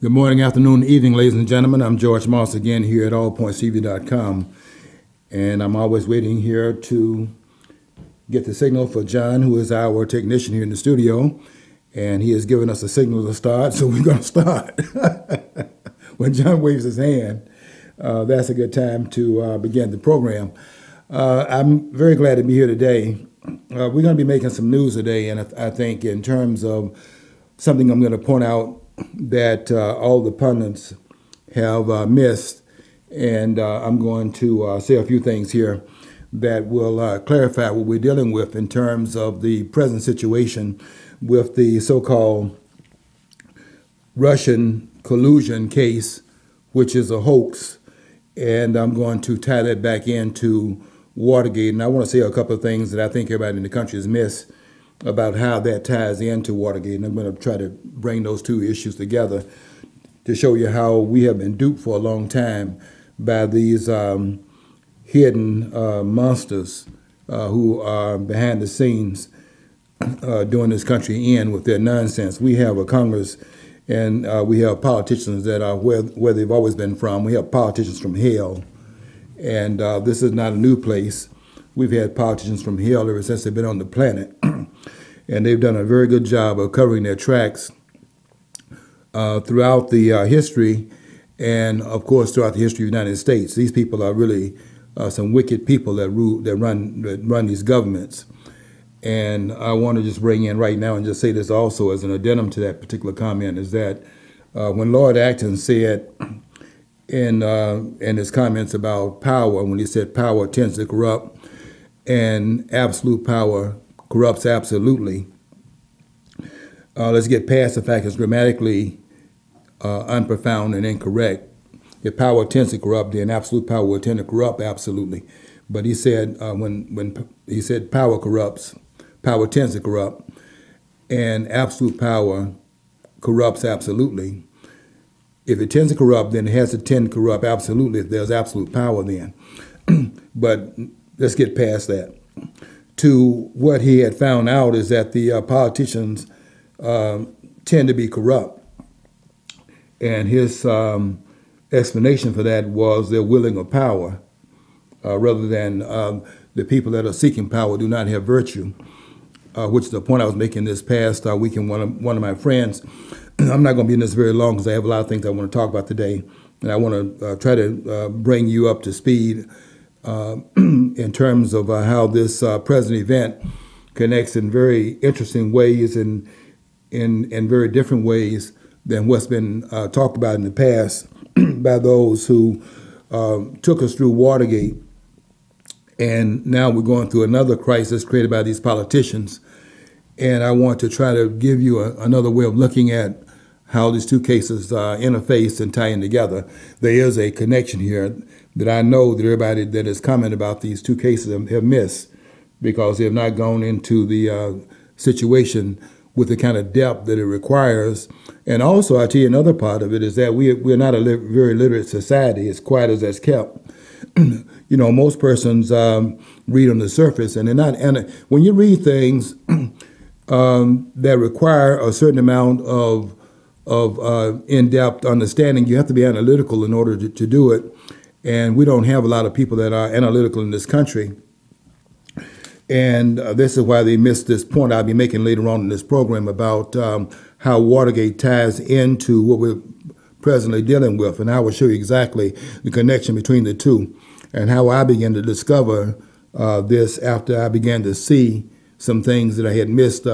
Good morning, afternoon, evening, ladies and gentlemen. I'm George Moss again here at allpointstv.com, and I'm always waiting here to get the signal for John, who is our technician here in the studio, and he has given us a signal to start, so we're going to start. When John waves his hand, that's a good time to begin the program. I'm very glad to be here today. We're going to be making some news today, and I think in terms of something I'm going to point out that all the pundits have missed, and I'm going to say a few things here that will clarify what we're dealing with in terms of the present situation with the so-called Russian collusion case, which is a hoax, and I'm going to tie that back into Watergate. And I want to say a couple of things that I think everybody in the country has missed about how that ties into Watergate. And I'm going to try to bring those two issues together to show you how we have been duped for a long time by these hidden monsters who are behind the scenes doing this country in with their nonsense. We have a Congress and we have politicians that are where they've always been from. We have politicians from hell. And this is not a new place. We've had politicians from hell ever since they've been on the planet. And they've done a very good job of covering their tracks throughout the history, and of course throughout the history of the United States. These people are really some wicked people that run these governments. And I want to just bring in right now and just say this also as an addendum to that particular comment, is that when Lord Acton said in his comments about power, when he said power tends to corrupt and absolute power corrupts absolutely. Let's get past the fact it's grammatically unprofound and incorrect. If power tends to corrupt, then absolute power will tend to corrupt absolutely. But he said when he said power corrupts, power tends to corrupt, and absolute power corrupts absolutely. If it tends to corrupt, then it has to tend to corrupt absolutely if there's absolute power then. But let's get past that. To what he had found out is that the politicians tend to be corrupt. And his explanation for that was they're willing of power rather than the people that are seeking power do not have virtue, which is the point I was making this past weekend. One of my friends, I'm not going to be in this very long because I have a lot of things I want to talk about today, and I want to try to bring you up to speed in terms of how this present event connects in very interesting ways and in very different ways than what's been talked about in the past by those who took us through Watergate. And now we're going through another crisis created by these politicians. And I want to try to give you another way of looking at how these two cases interface and tie in together. There is a connection here that I know that everybody that has commented about these two cases have missed because they have not gone into the situation with the kind of depth that it requires. And also, I tell you another part of it is that we're not a very literate society, as quiet as that's kept. You know, most persons read on the surface, and they're not. And when you read things that require a certain amount of in-depth understanding, you have to be analytical in order to do it. And we don't have a lot of people that are analytical in this country. And this is why they missed this point I'll be making later on in this program about how Watergate ties into what we're presently dealing with. And I will show you exactly the connection between the two and how I began to discover this after I began to see some things that I had missed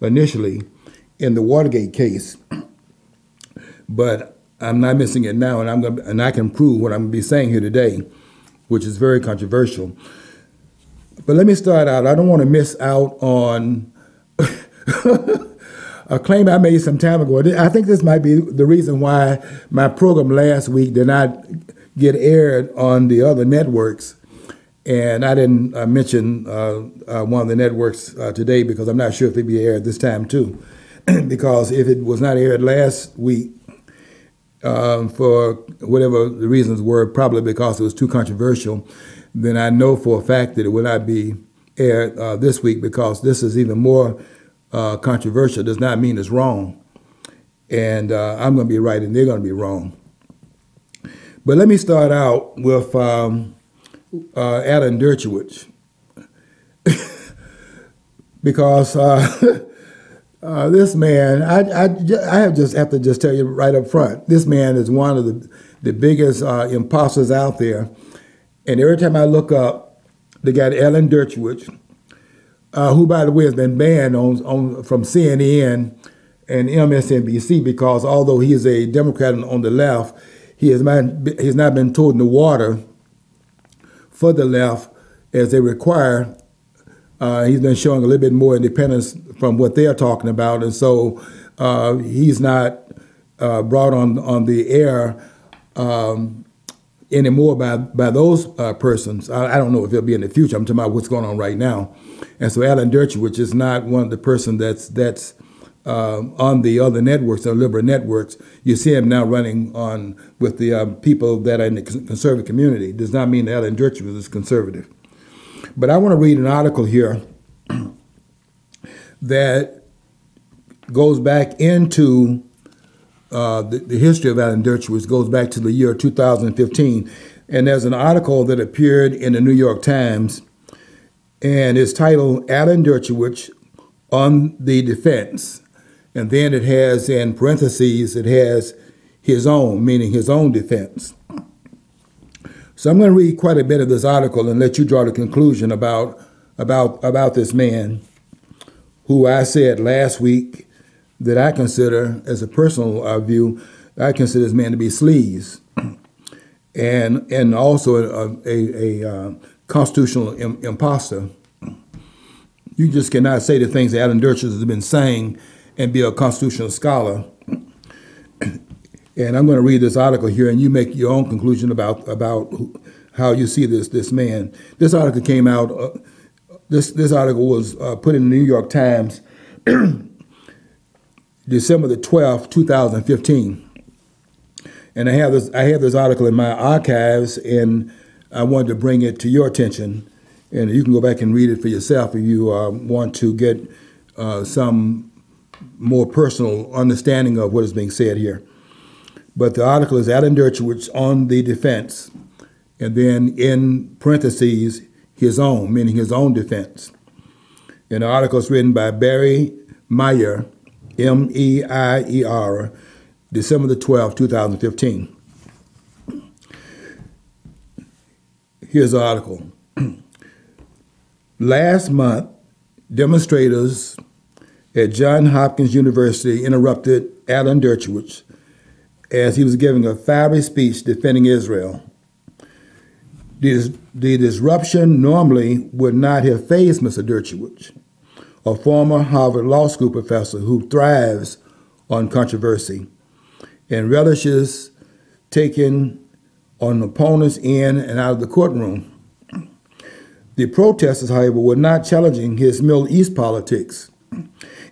initially in the Watergate case. But I'm not missing it now, and I can prove what I'm going to be saying here today, which is very controversial. But let me start out. I don't want to miss out on a claim I made some time ago. I think this might be the reason why my program last week did not get aired on the other networks. And I didn't mention one of the networks today because I'm not sure if it'd be aired this time too. Because if it was not aired last week, for whatever the reasons were, probably because it was too controversial, then I know for a fact that it will not be aired this week because this is even more controversial. Does not mean it's wrong. and I'm going to be right and they're going to be wrong. But let me start out with Alan Dershowitz, because this man, I have to just tell you right up front, this man is one of the biggest imposters out there. And every time I look up, they got Alan Dershowitz, who, by the way, has been banned from CNN and MSNBC because although he is a Democrat on the left, he has not been told in the water for the left as they require. He's been showing a little bit more independence from what they're talking about, and so he's not brought on the air anymore by those persons. I don't know if it'll be in the future. I'm talking about what's going on right now. And so Alan Dershowitz is not one of the person that's on the other networks, the liberal networks. You see him now running on with the people that are in the conservative community. Does not mean that Alan Dershowitz is conservative. But I want to read an article here that goes back into the history of Alan Dershowitz, goes back to the year 2015. And there's an article that appeared in the New York Times, and it's titled Alan Dershowitz on the Defense. And then it has, in parentheses, it has his own, meaning his own defense. So I'm going to read quite a bit of this article and let you draw the conclusion about this man, who I said last week that I consider, as a personal view, I consider this man to be sleaze, and also a constitutional imposter. You just cannot say the things that Alan Dershowitz has been saying and be a constitutional scholar. And I'm going to read this article here, and you make your own conclusion about how you see this man. This article came out. This article was put in the New York Times, December the 12th, 2015. And I have this article in my archives, and I wanted to bring it to your attention. And you can go back and read it for yourself if you want to get some more personal understanding of what is being said here. But the article is Alan Dershowitz on the defense, and then in parentheses, his own, meaning his own defense. And the article is written by Barry Meyer, Meier, December the 12th, 2015. Here's the article. Last month, demonstrators at Johns Hopkins University interrupted Alan Dershowitz as he was giving a fiery speech defending Israel. The disruption normally would not have fazed Mr. Dershowitz, a former Harvard Law School professor who thrives on controversy and relishes taking on opponents in and out of the courtroom. The protesters, however, were not challenging his Middle East politics.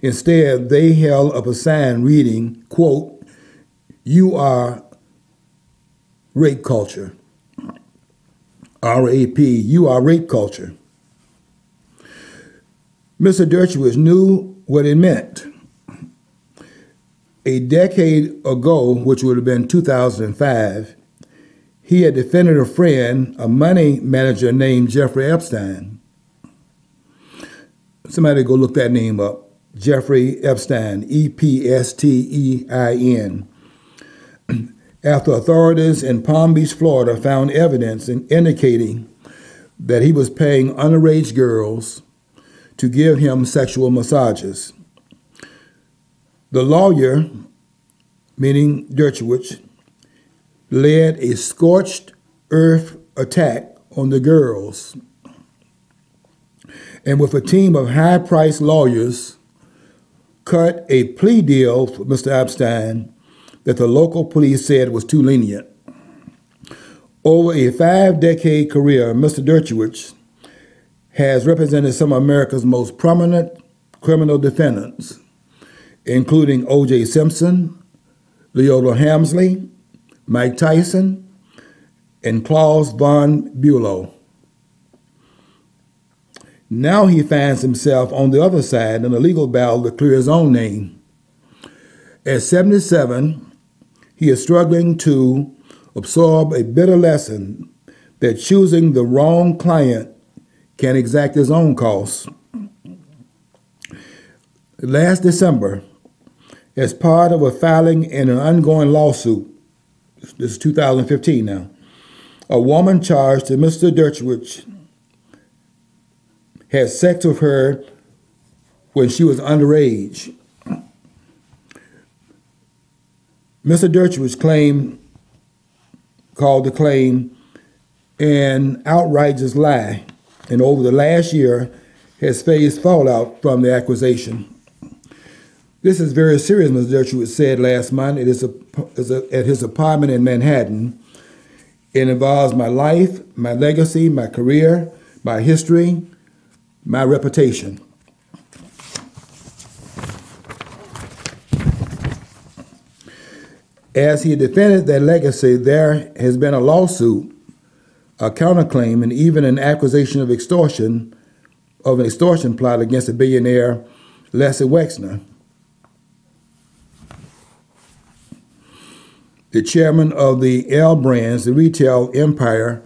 Instead, they held up a sign reading, quote, "You are rape culture." RAP, you are rape culture. Mr. Dershowitz knew what it meant. A decade ago, which would have been 2005, he had defended a friend, a money manager named Jeffrey Epstein. Somebody go look that name up. Jeffrey Epstein, Epstein. After authorities in Palm Beach, Florida found evidence indicating that he was paying underage girls to give him sexual massages. The lawyer, meaning Dershowitz, led a scorched earth attack on the girls, and with a team of high-priced lawyers, cut a plea deal for Mr. Epstein that the local police said was too lenient. Over a 5-decade career, Mr. Dershowitz has represented some of America's most prominent criminal defendants, including O.J. Simpson, Leola Hamsley, Mike Tyson, and Klaus von Bülow. Now he finds himself on the other side in a legal battle to clear his own name. At 77, he is struggling to absorb a bitter lesson that choosing the wrong client can exact his own costs. Last December, as part of a filing in an ongoing lawsuit, this is 2015 now, a woman charged that Mr. Dershowitz had sex with her when she was underage. Mr. Dershowitz called the claim an outrageous lie, and over the last year has faced fallout from the accusation. This is very serious, Mr. Dershowitz said last month. It is at his apartment in Manhattan. It involves my life, my legacy, my career, my history, my reputation. As he defended that legacy, there has been a lawsuit, a counterclaim, and even an accusation of extortion, of an extortion plot against the billionaire Leslie Wexner, the chairman of the L Brands, the retail empire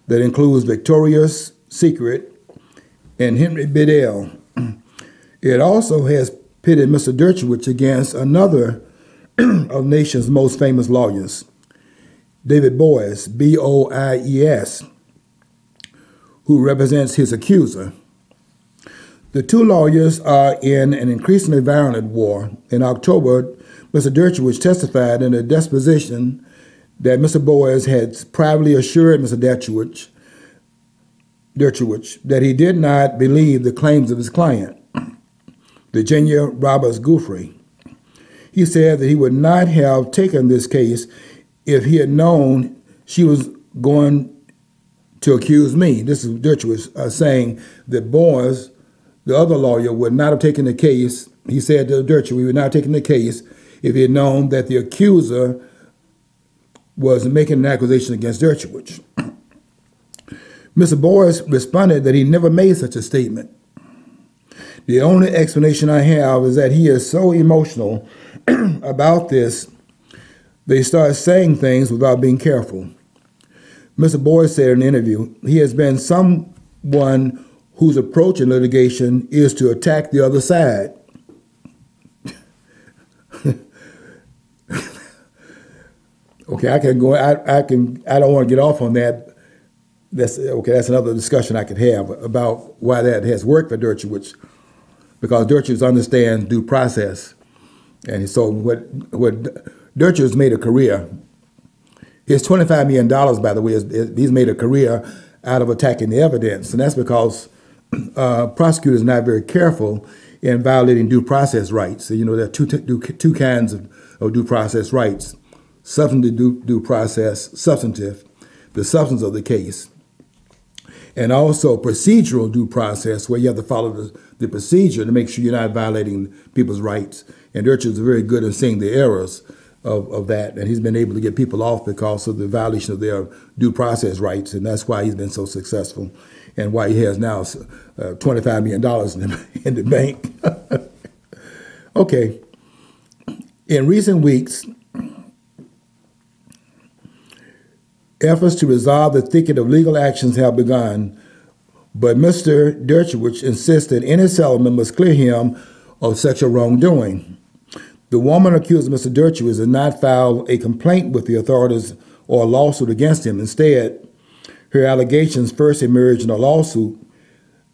that includes Victoria's Secret and Henry Biddell. It also has pitted Mr. Dershowitz against another of the nation's most famous lawyers, David Boies, B-O-I-E-S, who represents his accuser. The two lawyers are in an increasingly violent war. In October, Mr. Dershowitz testified in a deposition that Mr. Boies had privately assured Mr. Dershowitz that he did not believe the claims of his client, Virginia Roberts Giuffre. He said that he would not have taken this case if he had known she was going to accuse me. This is Dershowitz saying that Boies, the other lawyer, would not have taken the case. He said to Dershowitz, we would not have taken the case if he had known that the accuser was making an accusation against Dershowitz. Mr. Boies responded that he never made such a statement. The only explanation I have is that he is so emotional about this that he starts saying things without being careful. Mr. Boies said in an interview, he has been someone whose approach in litigation is to attack the other side. Okay, I can go. I don't want to get off on that. That's okay. That's another discussion I could have about why that has worked for Dershowitz, because Dershowitz understands due process, and so what Dershowitz made a career. His $25 million, by the way, he's made a career out of attacking the evidence, and that's because prosecutors are not very careful in violating due process rights. So, you know, there are two kinds of due process rights. Substantive due process, the substance of the case, and also procedural due process, where you have to follow the procedure to make sure you're not violating people's rights. And Dershowitz is very good at seeing the errors of that, and he's been able to get people off because of the violation of their due process rights, and that's why he's been so successful, and why he has now $25 million in the bank. Okay. In recent weeks, efforts to resolve the thicket of legal actions have begun, but Mr. Dershowitz insists that any settlement must clear him of sexual wrongdoing. The woman accused Mr. Dershowitz has not filed a complaint with the authorities or a lawsuit against him. Instead, her allegations first emerged in a lawsuit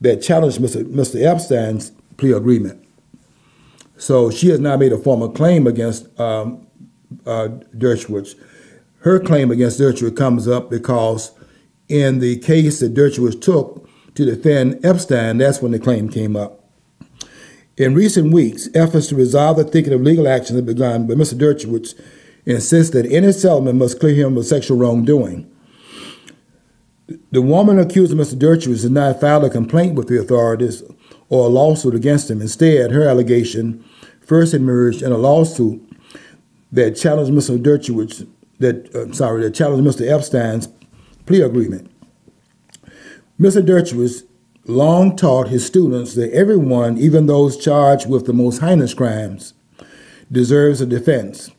that challenged Mr. Epstein's plea agreement. So she has not made a formal claim against Dershowitz. Her claim against Dershowitz comes up because in the case that Dershowitz took to defend Epstein, that's when the claim came up. In recent weeks, efforts to resolve the thicket of legal action have begun, but Mr. Dershowitz insists that any settlement must clear him of sexual wrongdoing. The woman accused of Mr. Dershowitz has not filed a complaint with the authorities or a lawsuit against him. Instead, her allegation first emerged in a lawsuit that challenged Mr. Dershowitz, that challenged Mr. Epstein's plea agreement. Mr. Dershowitz long taught his students that everyone, even those charged with the most heinous crimes, deserves a defense.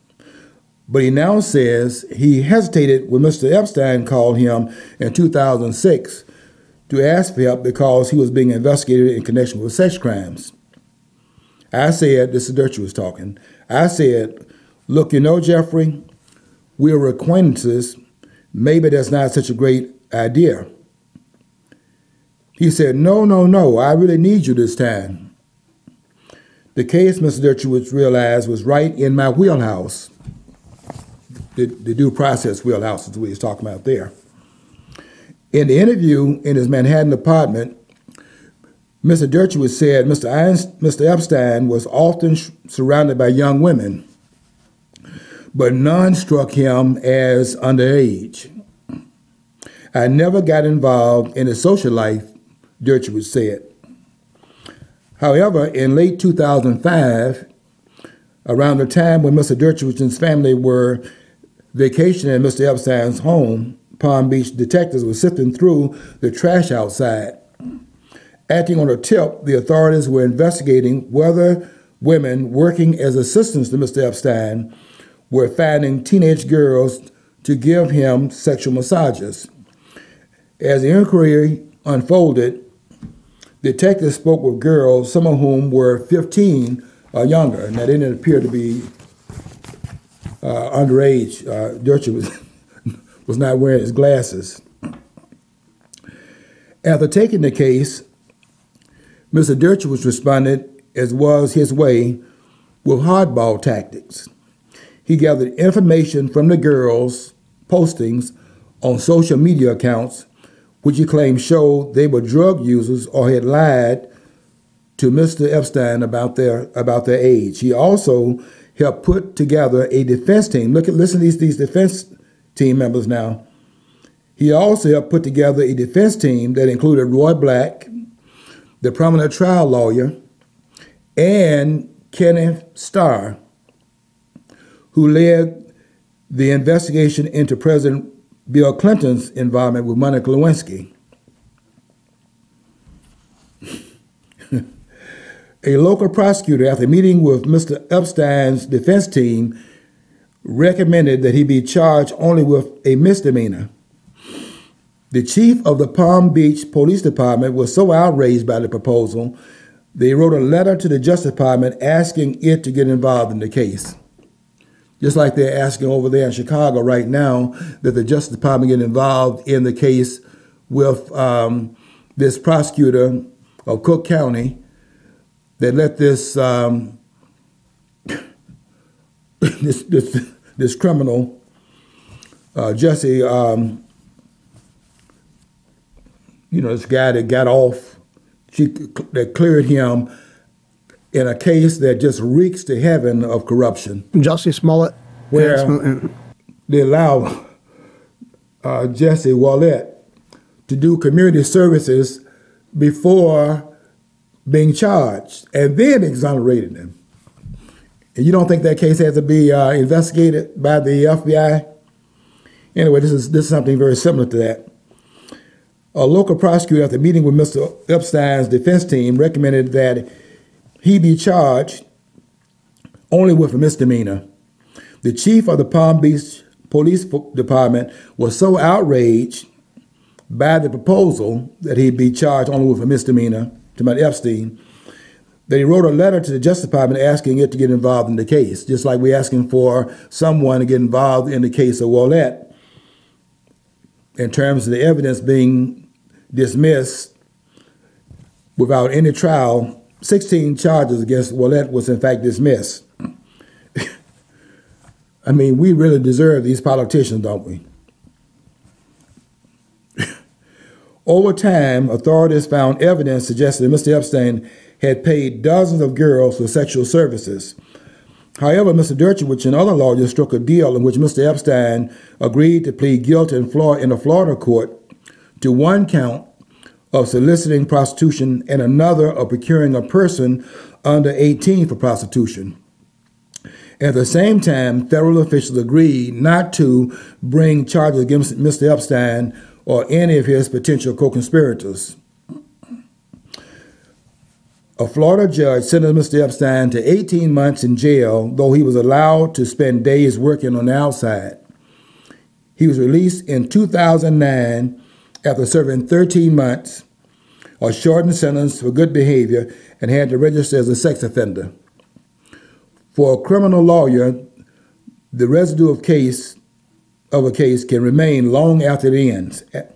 But he now says he hesitated when Mr. Epstein called him in 2006 to ask for help because he was being investigated in connection with sex crimes. I said, this is Dershowitz talking, I said, look, Jeffrey, we're acquaintances. Maybe that's not such a great idea. He said, no, I really need you this time. The case, Mr. Dershowitz realized, was right in my wheelhouse. The due process wheelhouse is what he's talking about there. In the interview in his Manhattan apartment, Mr. Dershowitz said Mr. Epstein was often surrounded by young women, but none struck him as underage. I never got involved in his social life, Dershowitz said. However, in late 2005, around the time when Mr. Dershowitz and his family were vacationing at Mr. Epstein's home, Palm Beach detectives were sifting through the trash outside. Acting on a tip, the authorities were investigating whether women working as assistants to Mr. Epstein were finding teenage girls to give him sexual massages. As the inquiry unfolded, detectives spoke with girls, some of whom were 15 or younger. Now, they didn't appear to be underage. Dershowitz was not wearing his glasses. After taking the case, Mr. Dershowitz responded, as was his way, with hardball tactics. He gathered information from the girls' postings on social media accounts, which he claimed showed they were drug users or had lied to Mr. Epstein about their age. He also helped put together a defense team. Listen to these defense team members now. He also helped put together a defense team that included Roy Black, the prominent trial lawyer, and Kenneth Starr, who led the investigation into President Bill Clinton's involvement with Monica Lewinsky. A local prosecutor, after meeting with Mr. Epstein's defense team, recommended that he be charged only with a misdemeanor. The chief of the Palm Beach Police Department was so outraged by the proposal, they wrote a letter to the Justice Department asking it to get involved in the case. Just like they're asking over there in Chicago right now that the Justice Department get involved in the case with this prosecutor of Cook County that let this this criminal Jesse, this guy that got off, that cleared him in a case that just reeks to heaven of corruption. Jussie Smollett. Where they allow Jesse Wallet to do community services before being charged and then exonerated him. And you don't think that case has to be investigated by the FBI? Anyway, this is something very similar to that. A local prosecutor, after meeting with Mr. Epstein's defense team, recommended that he be charged only with a misdemeanor. The chief of the Palm Beach Police Department was so outraged by the proposal that he be charged only with a misdemeanor to Mr. Epstein that he wrote a letter to the Justice Department asking it to get involved in the case, just like we're asking for someone to get involved in the case of Wallet in terms of the evidence being dismissed without any trial. 16 charges against Wallet was in fact dismissed. I mean, we really deserve these politicians, don't we? Over time, authorities found evidence suggesting that Mr. Epstein had paid dozens of girls for sexual services. However, Mr. Dershowitz and other lawyers struck a deal in which Mr. Epstein agreed to plead guilty in a Florida court to one count of soliciting prostitution and another of procuring a person under 18 for prostitution. At the same time, federal officials agreed not to bring charges against Mr. Epstein or any of his potential co-conspirators. A Florida judge sentenced Mr. Epstein to 18 months in jail, though he was allowed to spend days working on the outside. He was released in 2009 after serving 13 months, a shortened sentence for good behavior, and had to register as a sex offender. For a criminal lawyer, the residue of a case can remain long after it ends. In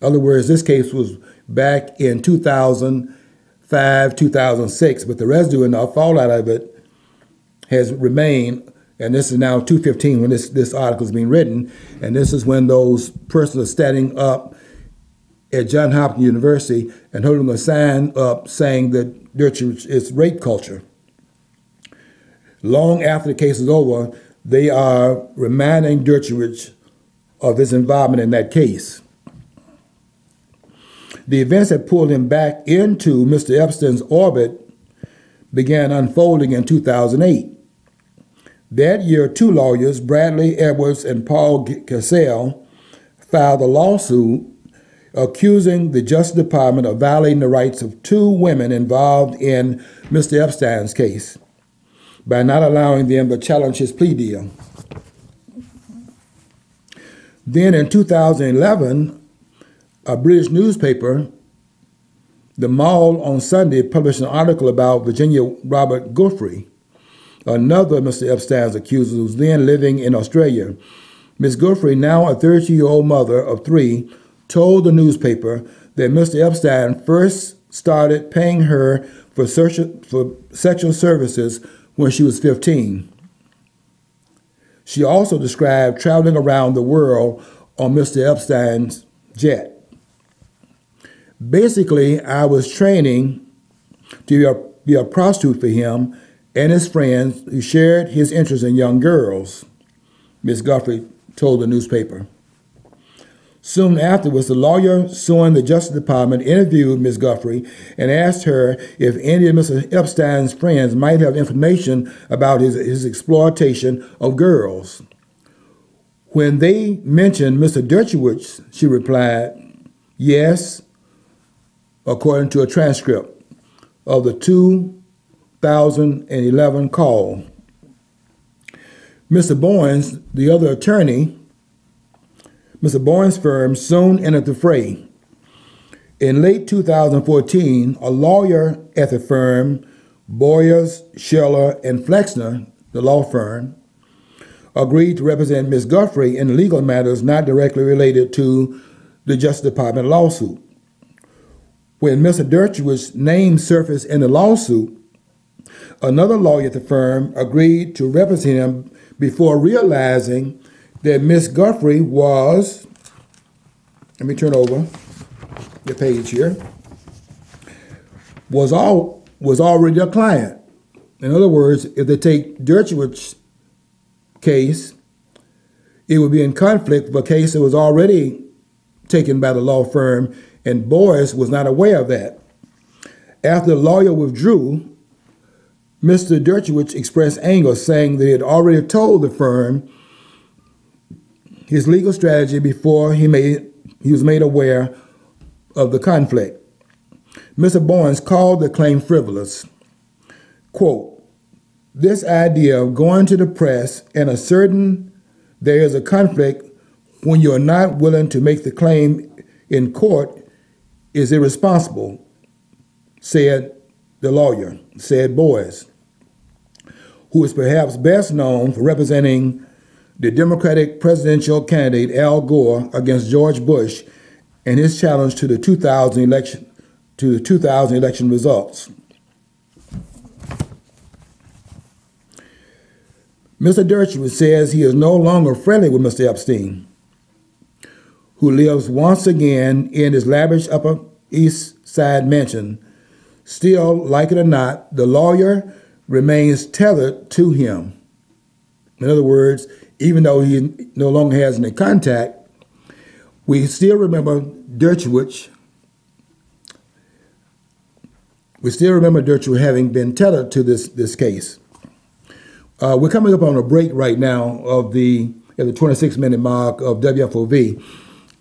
other words, this case was back in 2005, 2006, but the residue and the fallout of it has remained, and this is now 2015 when this article is being written, and this is when those persons are standing up at Johns Hopkins University and holding a sign up saying that Dershowitz is rape culture. Long after the case is over, they are reminding Dershowitz of his involvement in that case. The events that pulled him back into Mr. Epstein's orbit began unfolding in 2008. That year, two lawyers, Bradley Edwards and Paul Cassell, filed a lawsuit accusing the Justice Department of violating the rights of two women involved in Mr. Epstein's case by not allowing them to challenge his plea deal. Then in 2011, a British newspaper, The Mall on Sunday, published an article about Virginia Robert Guthrie, another Mr. Epstein's accuser who was then living in Australia. Ms. Guthrie, now a 30-year-old mother of three, told the newspaper that Mr. Epstein first started paying her for sexual services when she was 15. She also described traveling around the world on Mr. Epstein's jet. Basically, I was training to be a prostitute for him and his friends who shared his interest in young girls, Ms. Guthrie told the newspaper. Soon afterwards, the lawyer suing the Justice Department interviewed Ms. Guthrie and asked her if any of Mr. Epstein's friends might have information about his exploitation of girls. When they mentioned Mr. Dershowitz, she replied, yes, according to a transcript of the 2011 call. Mr. Boyens, the other attorney, Mr. Boyens' firm soon entered the fray. In late 2014, a lawyer at the firm, Boyers, Scheller, and Flexner, the law firm, agreed to represent Ms. Guthrie in legal matters not directly related to the Justice Department lawsuit. When Mr. Dershowitz's name surfaced in the lawsuit, another lawyer at the firm agreed to represent him before realizing that Ms. Guthrie was, let me turn over the page here, was already a client. In other words, if they take Dershowitz's case, it would be in conflict with a case that was already taken by the law firm, and Boyes was not aware of that. After the lawyer withdrew, Mr. Dershowitz expressed anger, saying that he had already told the firm his legal strategy before he was made aware of the conflict. Mr. Boyens called the claim frivolous. Quote, this idea of going to the press and asserting there is a conflict when you are not willing to make the claim in court is irresponsible, said the lawyer, said Boyes, who is perhaps best known for representing the Democratic presidential candidate Al Gore against George Bush and his challenge to the 2000 election results. Mr. Dershowitz says he is no longer friendly with Mr. Epstein, who lives once again in his lavish Upper East Side mansion. Still, like it or not, the lawyer remains tethered to him. In other words, even though he no longer has any contact, we still remember Dershowitz. We still remember Dershowitz having been tethered to this case. We're coming up on a break right now at the 26-minute mark of WFOV,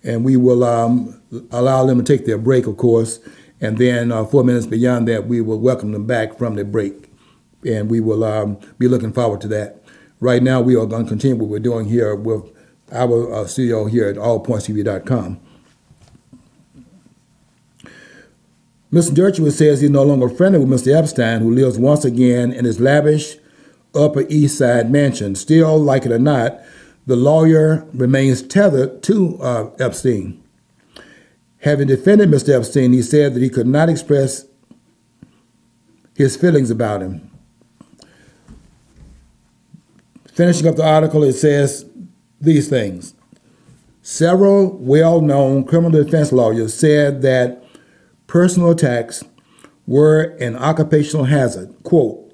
and we will allow them to take their break, of course, And then 4 minutes beyond that, we will welcome them back from the break. And we will be looking forward to that. Right now, we are going to continue what we're doing here with our studio here at allpointstv.com. Mr. Dershowitz says he's no longer friendly with Mr. Epstein, who lives once again in his lavish Upper East Side mansion. Still, like it or not, the lawyer remains tethered to Epstein. Having defended Mr. Epstein, he said that he could not express his feelings about him. Finishing up the article, it says these things. Several well-known criminal defense lawyers said that personal attacks were an occupational hazard. Quote,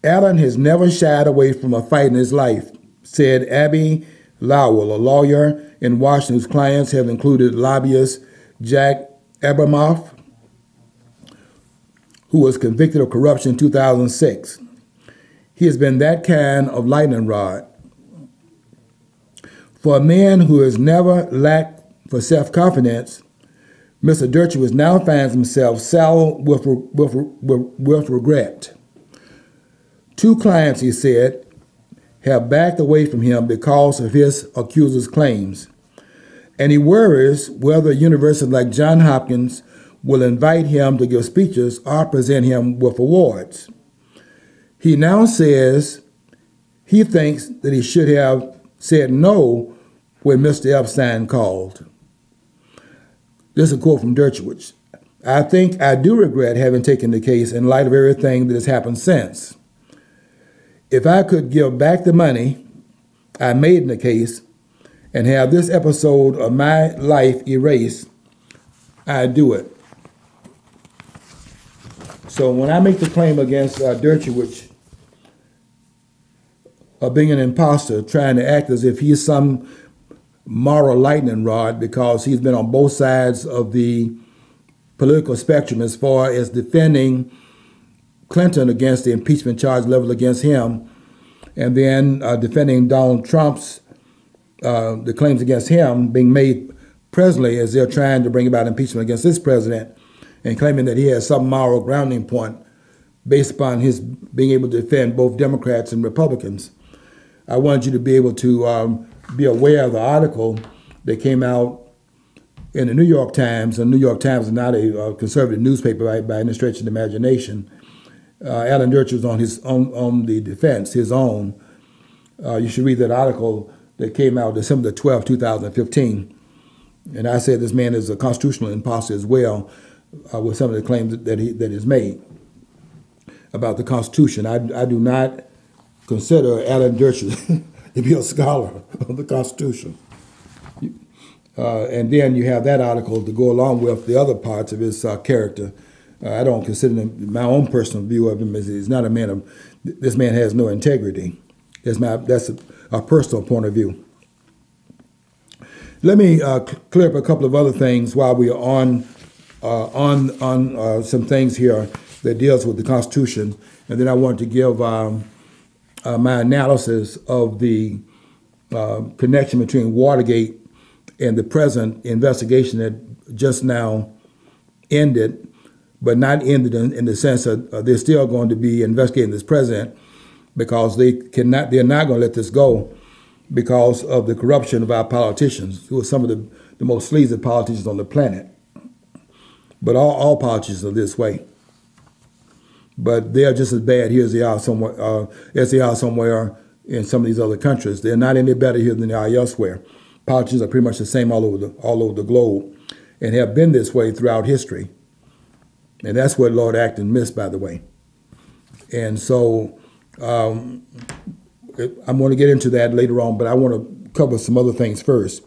Allen has never shied away from a fight in his life, said Abby Lowell, a lawyer in Washington whose clients have included lobbyist Jack Abramoff, who was convicted of corruption in 2006. He has been that kind of lightning rod. For a man who has never lacked for self-confidence, Mr. Dershowitz now finds himself saddled with regret. 2 clients, he said, have backed away from him because of his accuser's claims, and he worries whether a university like Johns Hopkins will invite him to give speeches or present him with awards. He now says he thinks that he should have said no when Mr. Epstein called. This is a quote from Dershowitz. I think I do regret having taken the case in light of everything that has happened since. If I could give back the money I made in the case and have this episode of my life erased, I'd do it. So when I make the claim against Dershowitz of being an imposter, trying to act as if he's some moral lightning rod because he's been on both sides of the political spectrum as far as defending Clinton against the impeachment charge leveled against him, and then defending Donald Trump's, the claims against him being made presently as they're trying to bring about impeachment against this president, and claiming that he has some moral grounding point based upon his being able to defend both Democrats and Republicans. I wanted you to be able to be aware of the article that came out in the New York Times. The New York Times is not a conservative newspaper by any stretch of the imagination. Alan Dershowitz on the defense, his own. You should read that article that came out December 12, 2015. And I said this man is a constitutional imposter as well, with some of the claims that is made about the Constitution. I do not consider Alan Dershowitz to be a scholar of the Constitution. And then you have that article to go along with the other parts of his character. I don't consider him, my own personal view of him is he's not a man of, this man has no integrity. That's a personal point of view. Let me clear up a couple of other things while we are on some things here that deals with the Constitution, and then I want to give my analysis of the connection between Watergate and the present investigation that just now ended, but not ended in the sense that they're still going to be investigating this president because they're not going to let this go because of the corruption of our politicians, who are some of the most sleazy politicians on the planet. But all politicians are this way. But they are just as bad here as they are somewhere in some of these other countries. They're not any better here than they are elsewhere. Politicians are pretty much the same all over the globe, and have been this way throughout history. And that's what Lord Acton missed, by the way. And so I'm going to get into that later on, but I want to cover some other things first.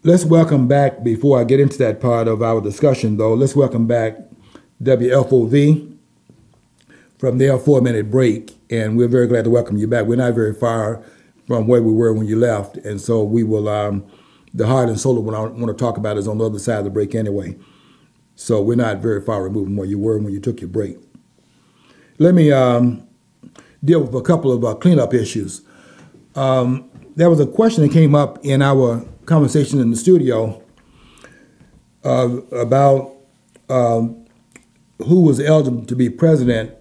Let's welcome back, before I get into that part of our discussion, though, let's welcome back WFOV from their 4-minute break, and we're very glad to welcome you back. We're not very far from where we were when you left, and so we will, the heart and soul of what I want to talk about is on the other side of the break anyway. So we're not very far removed from where you were when you took your break. Let me deal with a couple of cleanup issues. There was a question that came up in our conversation in the studio about who was eligible to be president,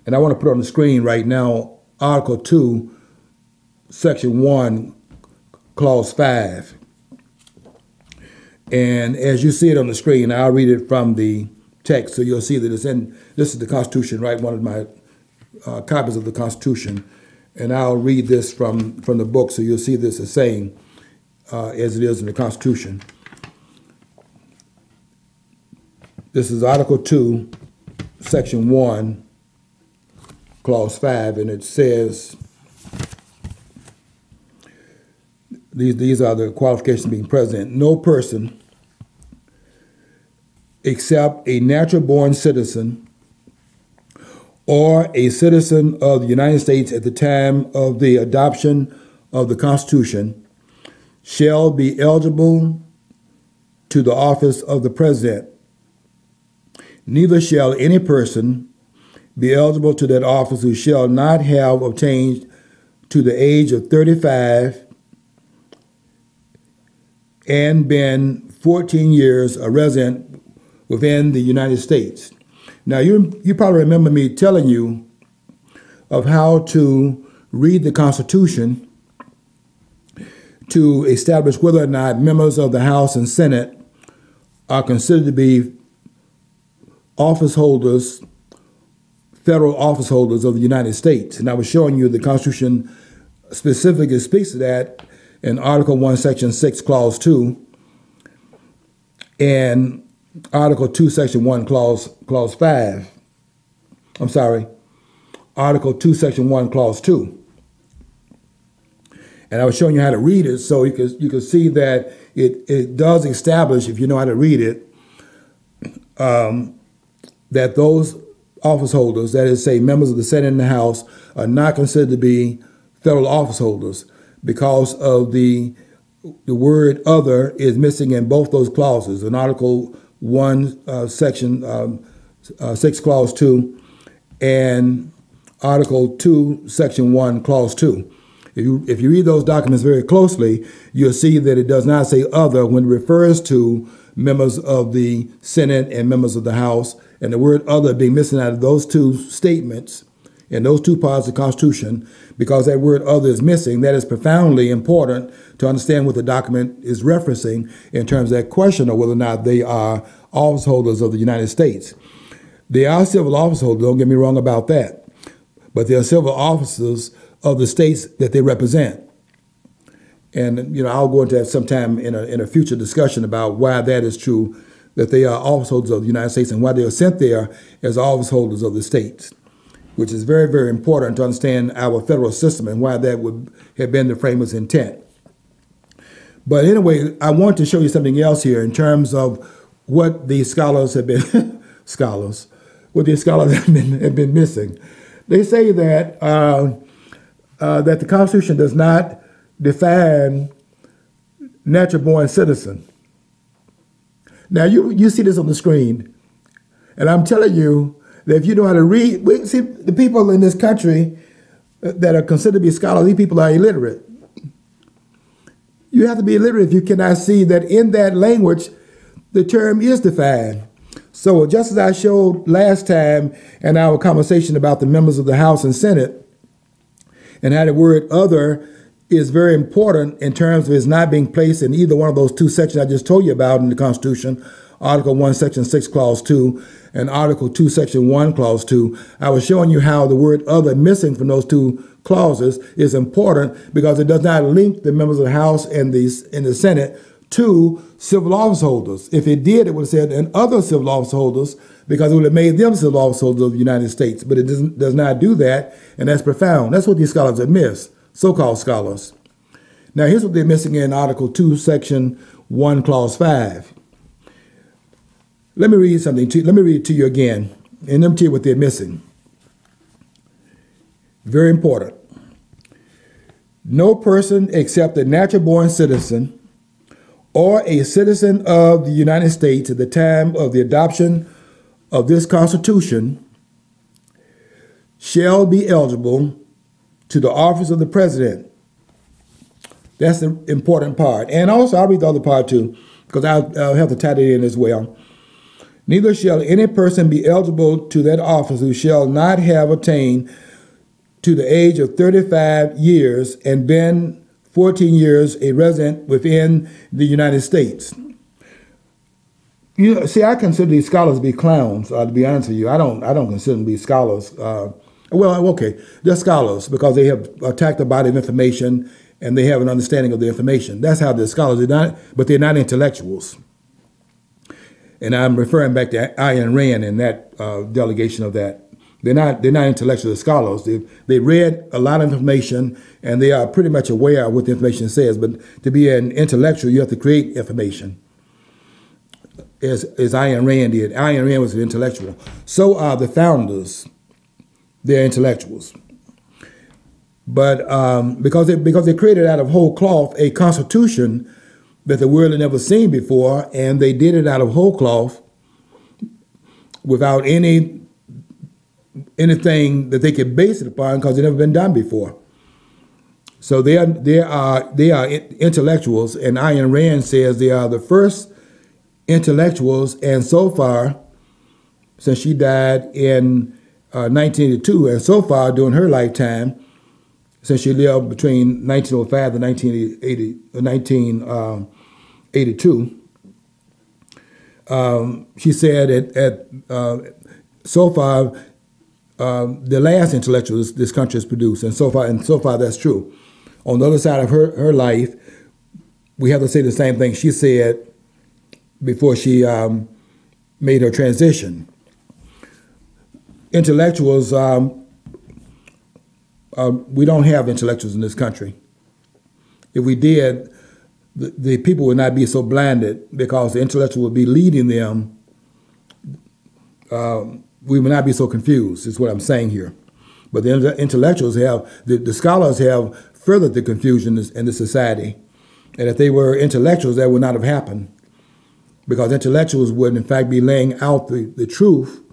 and I want to put on the screen right now Article 2, Section 1, Clause 5. And as you see it on the screen, I'll read it from the text, so you'll see that it's in, this is the Constitution, right? One of my copies of the Constitution. And I'll read this from the book, so you'll see this as saying, as it is in the Constitution. This is Article 2, Section 1, Clause 5, and it says, these are the qualifications of being president. No person except a natural-born citizen or a citizen of the United States at the time of the adoption of the Constitution shall be eligible to the office of the president. Neither shall any person be eligible to that office who shall not have obtained to the age of 35 and been 14 years a resident within the United States. Now, you probably remember me telling you of how to read the Constitution to establish whether or not members of the House and Senate are considered to be office holders, federal office holders of the United States. And I was showing you the Constitution specifically speaks to that in Article 1, Section 6, Clause 2, and Article 2, Section 1, Clause 5. I'm sorry, Article 2, Section 1, Clause 2. And I was showing you how to read it, so you could see that it does establish, if you know how to read it, that those office holders, that is, say, members of the Senate and the House, are not considered to be federal office holders because of the word other is missing in both those clauses, in Article 1, Section 6, Clause 2, and Article 2, Section 1, Clause 2. If you read those documents very closely, you'll see that it does not say other when it refers to members of the Senate and members of the House, and the word other being missing out of those two statements in those two parts of the Constitution, because that word other is missing. That is profoundly important to understand what the document is referencing in terms of that question of whether or not they are office holders of the United States. They are civil office holders, don't get me wrong about that, but they are civil officers of the states that they represent. And, I'll go into that sometime in a future discussion about why that is true, that they are office holders of the United States and why they are sent there as office holders of the states, which is very, very important to understand our federal system and why that would have been the framers' intent. But anyway, I want to show you something else here in terms of what the scholars have been, what the scholars have been missing. They say that that the Constitution does not define natural-born citizen. Now, you see this on the screen, and I'm telling you that if you know how to read, see, the people in this country that are considered to be scholars, these people are illiterate. You have to be illiterate if you cannot see that in that language, the term is defined. So just as I showed last time in our conversation about the members of the House and Senate, and how the word other is very important in terms of its not being placed in either one of those two sections I just told you about in the Constitution, Article 1, Section 6, Clause 2, and Article 2, Section 1, Clause 2. I was showing you how the word other missing from those two clauses is important because it does not link the members of the House and the Senate to civil office holders. If it did, it would have said and other civil office holders, because it would have made them civil office holders of the United States. But it does not do that, and that's profound. That's what these scholars have missed, so-called scholars. Now, here's what they're missing in Article 2, Section 1, Clause 5. Let me read something to you. Let me read it to you again, and let me tell you what they're missing. Very important. No person except a natural-born citizen or a citizen of the United States at the time of the adoption of this Constitution shall be eligible to the office of the president. That's the important part. And also, I'll read the other part too. because I'll have to tie that in as well. Neither shall any person be eligible to that office who shall not have attained to the age of 35 years and been 14 years a resident within the United States. You know, see, I consider these scholars to be clowns. To be honest with you, I don't consider them to be scholars. Well, okay, they're scholars because they have attacked the body of information and they have an understanding of the information. That's how they're scholars. But they're not intellectuals. And I'm referring back to Ayn Rand and that delegation of that. They're not intellectual scholars. They read a lot of information and they are pretty much aware of what the information says. But to be an intellectual, you have to create information. As Ayn Rand did. Ayn Rand was an intellectual. So are the founders. They're intellectuals. But because they created out of whole cloth a constitution that the world had never seen before, and they did it out of whole cloth without anything that they could base it upon because it never been done before. So they are intellectuals, and Ayn Rand says they are the first intellectuals, and so far, since she died in 1982, and so far during her lifetime, since she lived between 1905 and 1982, she said so far the last intellectuals this country has produced, and so far that's true. On the other side of her life, we have to say the same thing she said before she made her transition. Intellectuals, we don't have intellectuals in this country. If we did, the people would not be so blinded because the intellectual would be leading them. We would not be so confused, is what I'm saying here. But the intellectuals the scholars have furthered the confusion in the society. And if they were intellectuals, that would not have happened. Because intellectuals would, in fact, be laying out the truth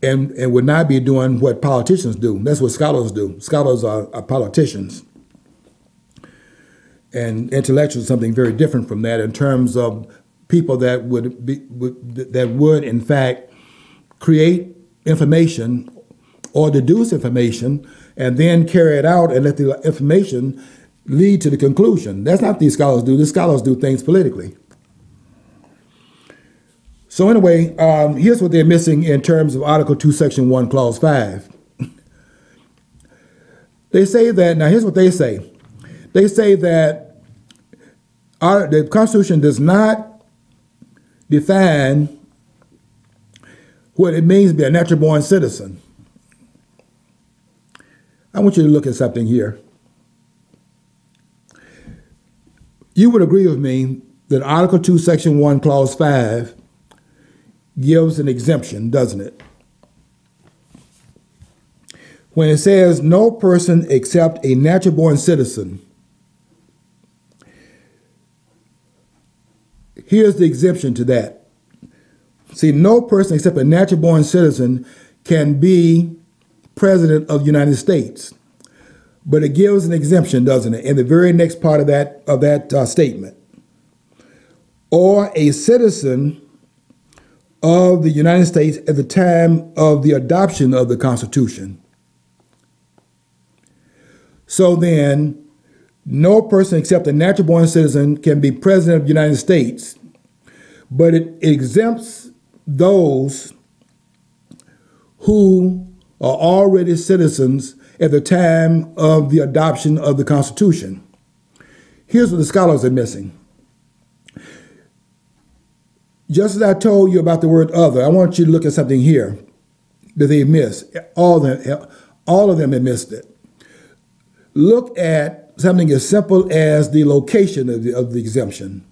and would not be doing what politicians do. That's what scholars do. Scholars are politicians. And intellectuals are something very different from that in terms of people that would, in fact, create information or deduce information and then carry it out and let the information lead to the conclusion. That's not what these scholars do. These scholars do things politically. So anyway, here's what they're missing in terms of Article 2, Section 1, Clause 5. They say that, now here's what they say. They say that the Constitution does not define what it means to be a natural born citizen. I want you to look at something here. You would agree with me that Article 2, Section 1, Clause 5 gives an exemption, doesn't it? When it says no person except a natural born citizen, here's the exemption to that. See, no person except a natural born citizen can be president of the United States. But it gives an exemption, doesn't it, in the very next part of that statement. Or a citizen of the United States at the time of the adoption of the Constitution. So then, no person except a natural born citizen can be president of the United States, but it exempts those who are already citizens at the time of the adoption of the Constitution. Here's what the scholars are missing. Just as I told you about the word other, I want you to look at something here that they missed. All of them have missed it. Look at something as simple as the location of the exemption.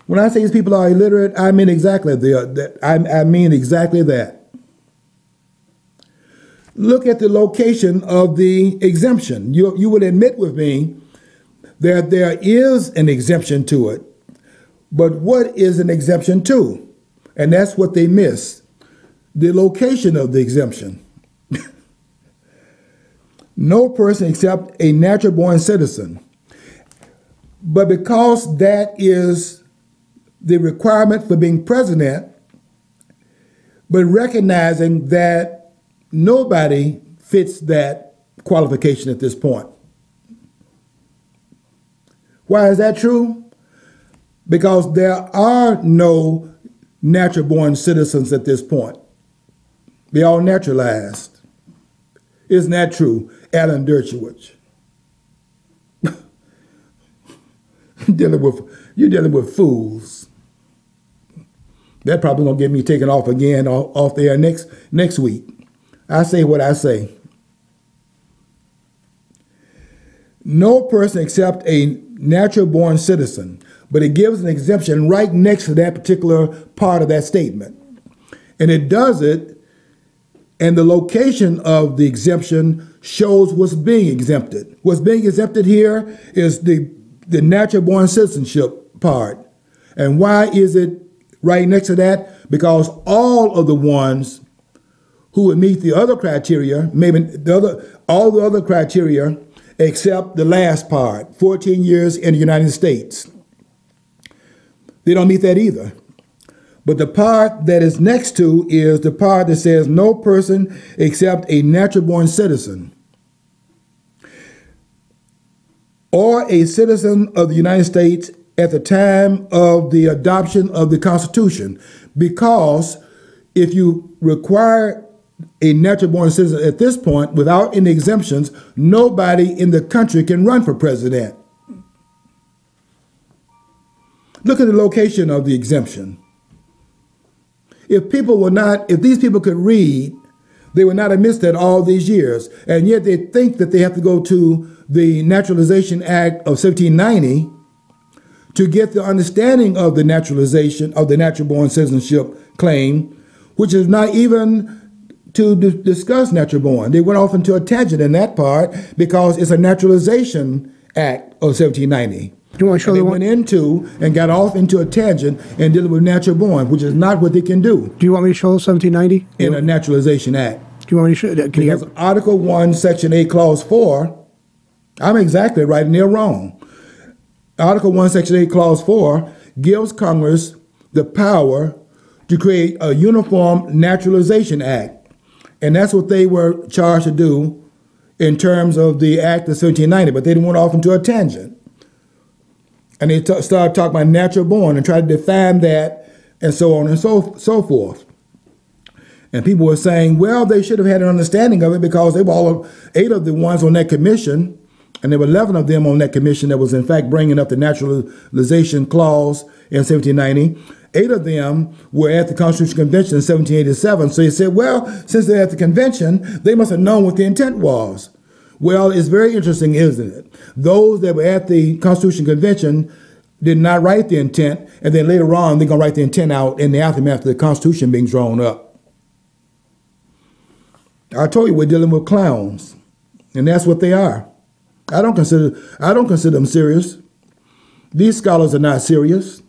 When I say these people are illiterate, I mean exactly I mean exactly that. Look at the location of the exemption. You would admit with me that there is an exemption to it. But what is an exemption to? And that's what they miss. The location of the exemption. No person except a natural born citizen. But because that is the requirement for being president, but recognizing that nobody fits that qualification at this point. Why is that true? Because there are no natural-born citizens at this point. They're all naturalized. Isn't that true, Alan Dershowitz? You're dealing with fools. That probably gonna get me taken off again off the air next week. I say what I say. No person except a natural-born citizen, but it gives an exemption right next to that particular part of that statement. And it does it, and the location of the exemption shows what's being exempted. What's being exempted here is the natural-born citizenship part. And why is it right next to that? Because all of the ones who would meet the other criteria, all the other criteria, except the last part, 14 years in the United States. They don't meet that either. But the part that is next to is the part that says no person except a natural-born citizen or a citizen of the United States at the time of the adoption of the Constitution. Because if you require a natural-born citizen at this point, without any exemptions, nobody in the country can run for president. Look at the location of the exemption. If these people could read, they would not have missed that all these years. And yet they think that they have to go to the Naturalization Act of 1790 to get the understanding of the naturalization of the natural-born citizenship claim, which is not even to discuss natural-born. They went off into a tangent in that part because it's a Naturalization Act of 1790. Do you want to show they went into and got off into a tangent and dealing with natural-born, which is not what they can do. Do you want me to show 1790? In a Naturalization Act. Do you want me to show that? Because Article 1, Section 8, Clause 4, I'm exactly right and they're wrong. Article 1, Section 8, Clause 4 gives Congress the power to create a Uniform Naturalization Act. And that's what they were charged to do in terms of the Act of 1790, but they went off into a tangent. And they started talking about natural-born and tried to define that and so on and so forth. And people were saying, well, they should have had an understanding of it because they were all 8 of the ones on that commission, and there were 11 of them on that commission that was in fact bringing up the naturalization clause in 1790. 8 of them were at the Constitutional Convention in 1787. So they said, well, since they're at the convention, they must have known what the intent was. Well, it's very interesting, isn't it? Those that were at the Constitutional Convention did not write the intent, and then later on they're going to write the intent out in the aftermath of the Constitution being drawn up. I told you we're dealing with clowns, and that's what they are. I don't consider them serious. These scholars are not serious.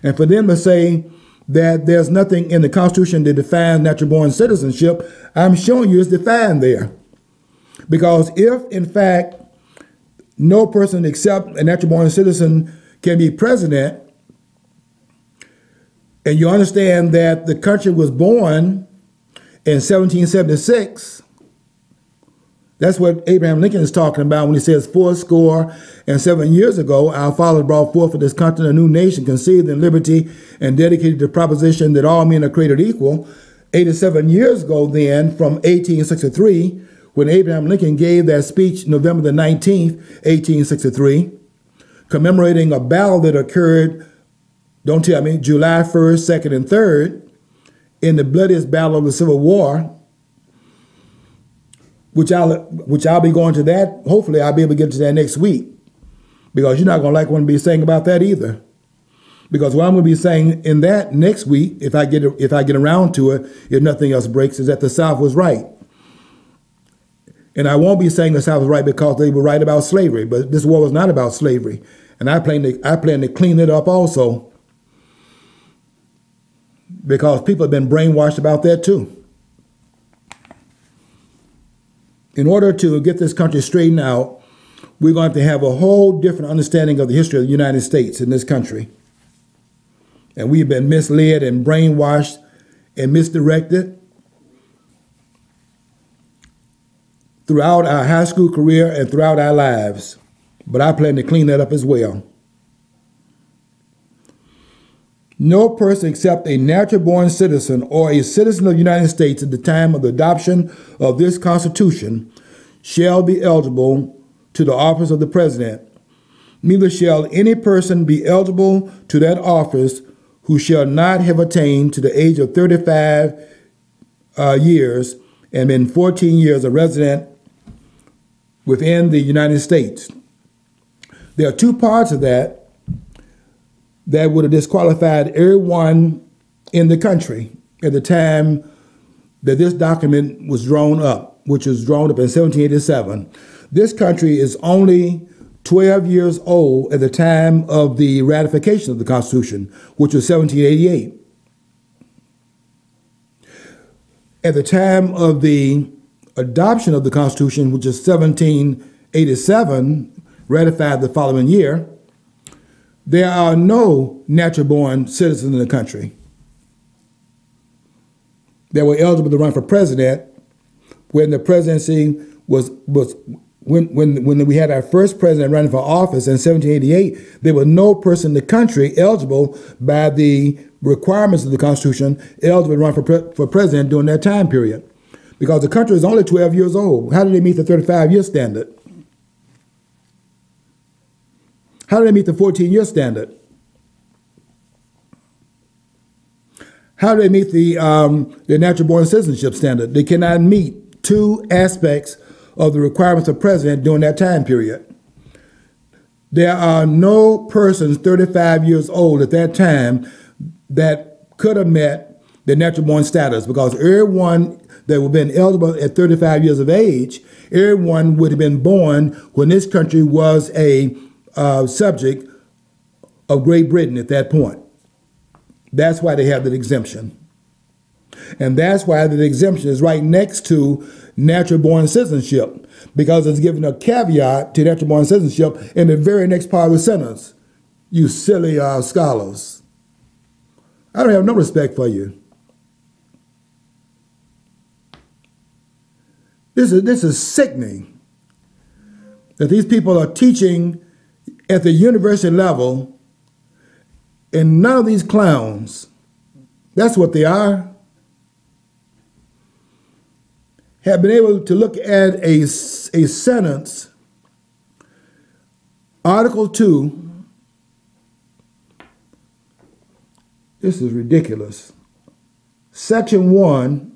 And for them to say that there's nothing in the Constitution that defines natural-born citizenship, I'm showing you it's defined there. Because if, in fact, no person except a natural-born citizen can be president, and you understand that the country was born in 1776, that's what Abraham Lincoln is talking about when he says 77 years ago, our fathers brought forth for this country a new nation conceived in liberty and dedicated to the proposition that all men are created equal. 87 years ago then, from 1863, when Abraham Lincoln gave that speech November the 19th, 1863, commemorating a battle that occurred, don't tell me, July 1st, 2nd, and 3rd, in the bloodiest battle of the Civil War, which I'll be going to that. Hopefully I'll be able to get to that next week, because you're not going to like what I'm going to be saying about that either. Because what I'm going to be saying in that next week, if I get around to it, if nothing else breaks, is that the South was right. And I won't be saying the South was right because they were right about slavery, but this war was not about slavery. And I plan to clean it up also, because people have been brainwashed about that too. In order to get this country straightened out, we're going to have a whole different understanding of the history of the United States in this country. And we've been misled and brainwashed and misdirected throughout our high school career and throughout our lives. But I plan to clean that up as well. No person except a natural-born citizen or a citizen of the United States at the time of the adoption of this Constitution shall be eligible to the office of the President. Neither shall any person be eligible to that office who shall not have attained to the age of 35 years and been 14 years a resident within the United States. There are two parts of that would have disqualified everyone in the country at the time that this document was drawn up, which was drawn up in 1787. This country is only 12 years old at the time of the ratification of the Constitution, which was 1788. At the time of the adoption of the Constitution, which is 1787, ratified the following year, there are no natural-born citizens in the country that were eligible to run for president when the presidency was when we had our first president running for office in 1788. There was no person in the country eligible by the requirements of the Constitution eligible to run for president during that time period, because the country is only 12 years old. How did they meet the 35-year standard? How do they meet the 14-year standard? How do they meet the natural-born citizenship standard? They cannot meet two aspects of the requirements of president during that time period. There are no persons 35 years old at that time that could have met the natural-born status, because everyone that would have been eligible at 35 years of age, everyone would have been born when this country was a subject of Great Britain at that point. That's why they have that exemption. And that's why the exemption is right next to natural-born citizenship, because it's given a caveat to natural-born citizenship in the very next part of the sentence. You silly scholars. I don't have no respect for you. This is sickening that these people are teaching at the university level, and none of these clowns, that's what they are, have been able to look at a sentence, Article 2. This is ridiculous. Section 1,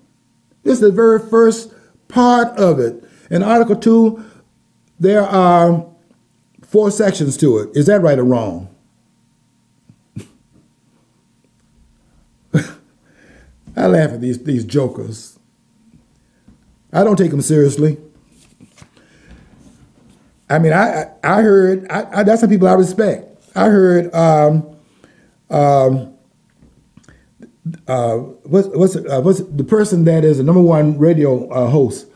this is the very first part of it. In Article 2, there are 4 sections to it. Is that right or wrong? I laugh at these jokers. I don't take them seriously. I mean, I heard, that's some people I respect. I heard, what's the person that is the #1 radio host,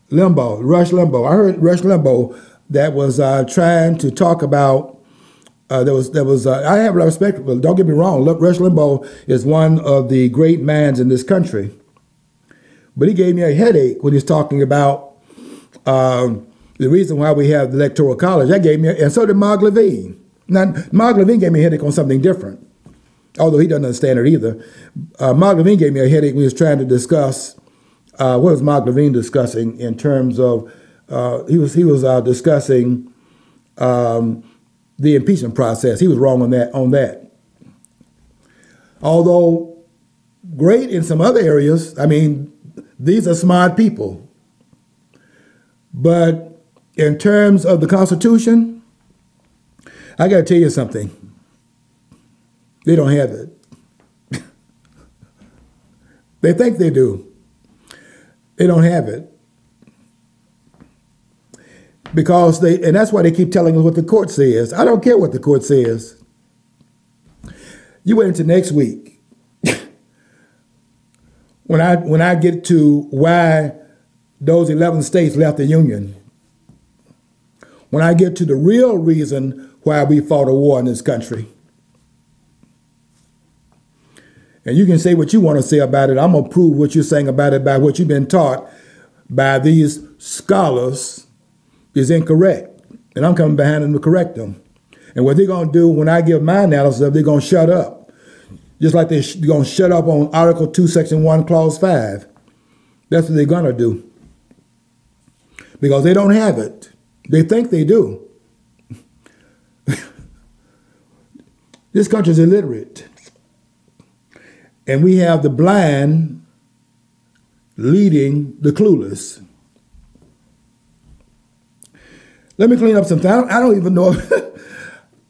Limbaugh, Rush Limbaugh. I heard Rush Limbaugh that was trying to talk about, I have a lot of respect, but don't get me wrong, Rush Limbaugh is one of the great minds in this country. But he gave me a headache when he was talking about the reason why we have the Electoral College. That gave me, and so did Mark Levine. Now, Mark Levine gave me a headache on something different, although he doesn't understand it either. Mark Levine gave me a headache when he was trying to discuss, what was Mark Levine discussing in terms of, he was discussing the impeachment process. He was wrong on that. Although great in some other areas, I mean, these are smart people. But in terms of the Constitution, I got to tell you something. They don't have it. They think they do. They don't have it. Because and that's why they keep telling us what the court says. I don't care what the court says. You wait until next week. When I get to why those 11 states left the Union, when I get to the real reason why we fought a war in this country. And you can say what you want to say about it. I'm going to prove what you're saying about it by what you've been taught by these scholars is incorrect. And I'm coming behind them to correct them. And what they're going to do when I give my analysis of it, they're going to shut up. Just like they're going to shut up on Article 2, Section 1, Clause 5. That's what they're going to do. Because they don't have it. They think they do. This country is illiterate. And we have the blind leading the clueless. Let me clean up something. I don't even know if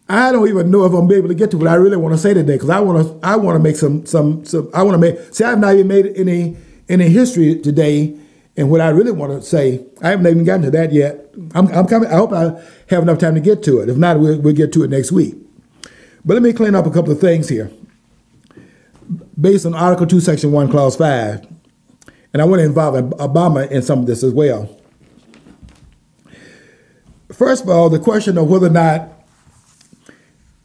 I don't even know if I'm able to get to what I really want to say today, because I want to make see, I've not even made any history today, and what I really want to say, I haven't even gotten to that yet. I'm coming. I hope I have enough time to get to it. If not, we'll get to it next week. But let me clean up a couple of things here, based on Article 2, Section 1, Clause 5. And I want to involve Obama in some of this as well. First of all, the question of whether or not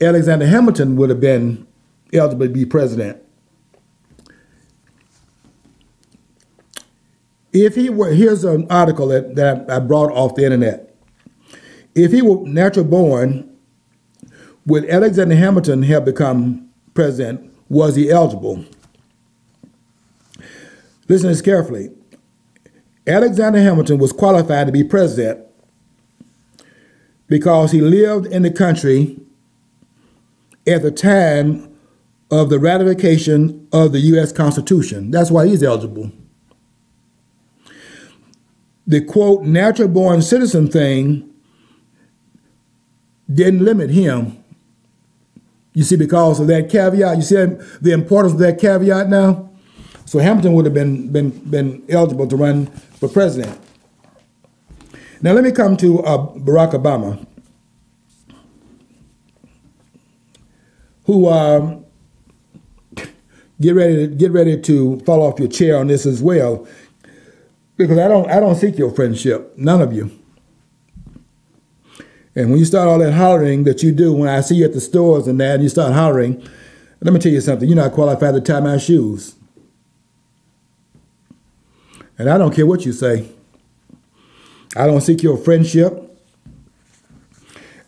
Alexander Hamilton would have been eligible to be president. If he were, here's an article that I brought off the internet. If he were natural born, would Alexander Hamilton have become president? Was he eligible? Listen to this carefully. Alexander Hamilton was qualified to be president because he lived in the country at the time of the ratification of the U.S. Constitution. That's why he's eligible. The, quote, natural-born citizen thing didn't limit him. You see, because of that caveat, you see the importance of that caveat now? So Hamilton would have been eligible to run for president. Now let me come to Barack Obama, who get ready to fall off your chair on this as well, because I don't seek your friendship, none of you. And when you start all that hollering that you do, when I see you at the stores and that, and you start hollering, let me tell you something, you're not qualified to tie my shoes. And I don't care what you say. I don't seek your friendship,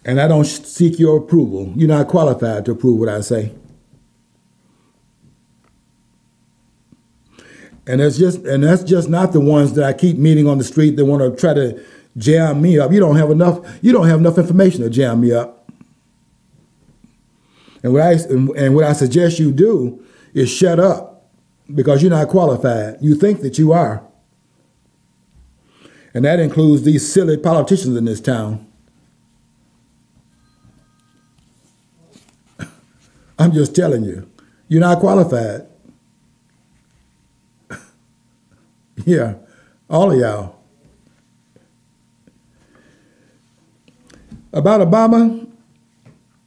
and I don't seek your approval. You're not qualified to approve what I say. And that's just not the ones that I keep meeting on the street that want to try to jam me up. You don't have enough information to jam me up. And what I suggest you do is shut up, because you're not qualified. You think that you are. And that includes these silly politicians in this town. I'm just telling you, you're not qualified. Yeah, all of y'all. About Obama,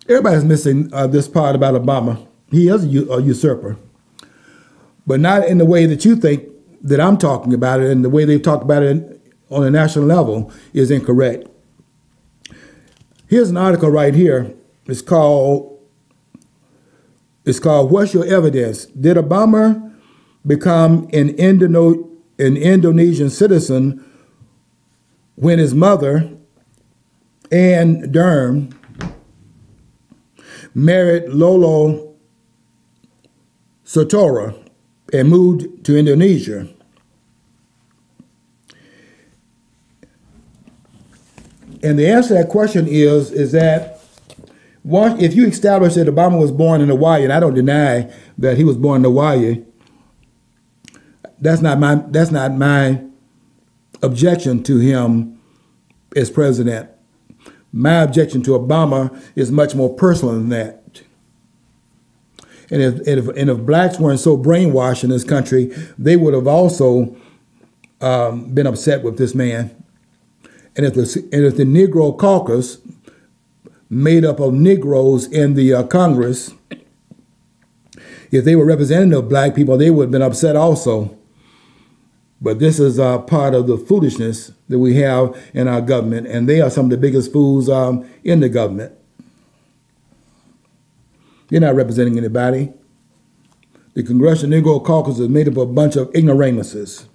everybody's missing this part about Obama. He is a usurper, but not in the way that you think that I'm talking about it, and the way they've talked about it on a national level is incorrect. Here's an article right here. It's called What's Your Evidence? Did Obama become an Indonesian citizen when his mother, Ann Durham, married Lolo Soetoro and moved to Indonesia? And the answer to that question is that if you establish that Obama was born in Hawaii, and I don't deny that he was born in Hawaii, that's not my objection to him as president. My objection to Obama is much more personal than that. And if blacks weren't so brainwashed in this country, they would have also been upset with this man. And if the Negro caucus, made up of Negroes in the Congress, if they were representative of black people, they would have been upset also. But this is part of the foolishness that we have in our government, and they are some of the biggest fools in the government. They're not representing anybody. The Congressional Negro Caucus is made up of a bunch of ignoramuses.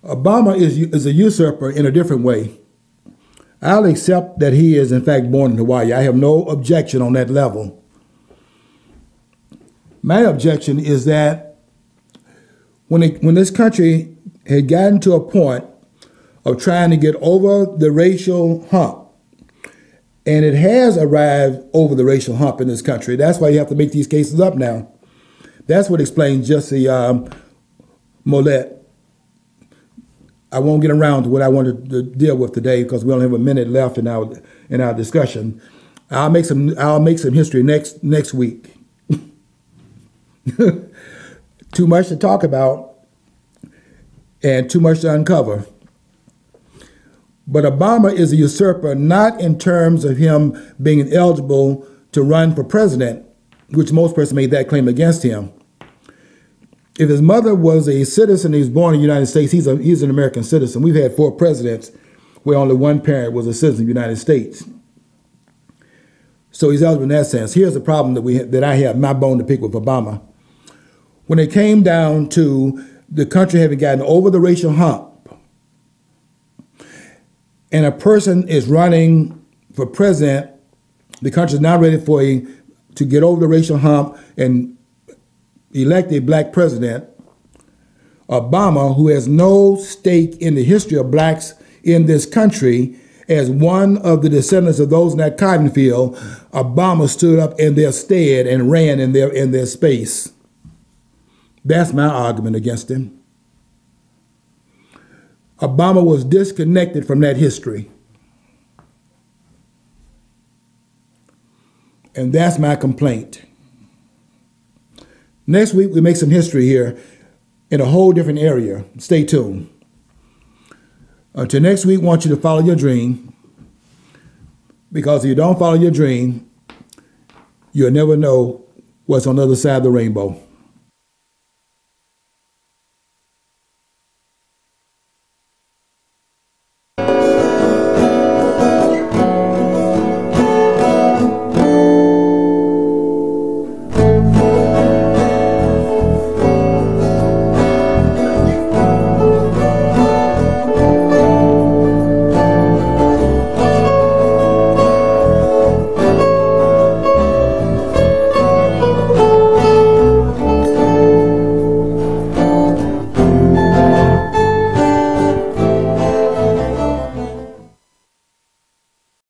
Obama is a usurper in a different way. I'll accept that he is, in fact, born in Hawaii. I have no objection on that level. My objection is that when this country had gotten to a point of trying to get over the racial hump, and it has arrived over the racial hump in this country. That's why you have to make these cases up now. That's what explains Jesse Mollett. I won't get around to what I wanted to deal with today because we only have a minute left in our discussion. I'll make some history next week. Too much to talk about and too much to uncover. But Obama is a usurper, not in terms of him being eligible to run for president, which most persons made that claim against him. If his mother was a citizen, he was born in the United States, he's an American citizen. We've had 4 presidents where only one parent was a citizen of the United States. So he's eligible in that sense. Here's the problem that I have, my bone to pick with Obama. When it came down to the country having gotten over the racial hump, and a person is running for president, the country is not ready to get over the racial hump and elect a black president. Obama, who has no stake in the history of blacks in this country, as one of the descendants of those in that cotton field, Obama stood up in their stead and ran in their space. That's my argument against him. Obama was disconnected from that history. And that's my complaint. Next week, we make some history here in a whole different area. Stay tuned. Until next week, I want you to follow your dream. Because if you don't follow your dream, you'll never know what's on the other side of the rainbow.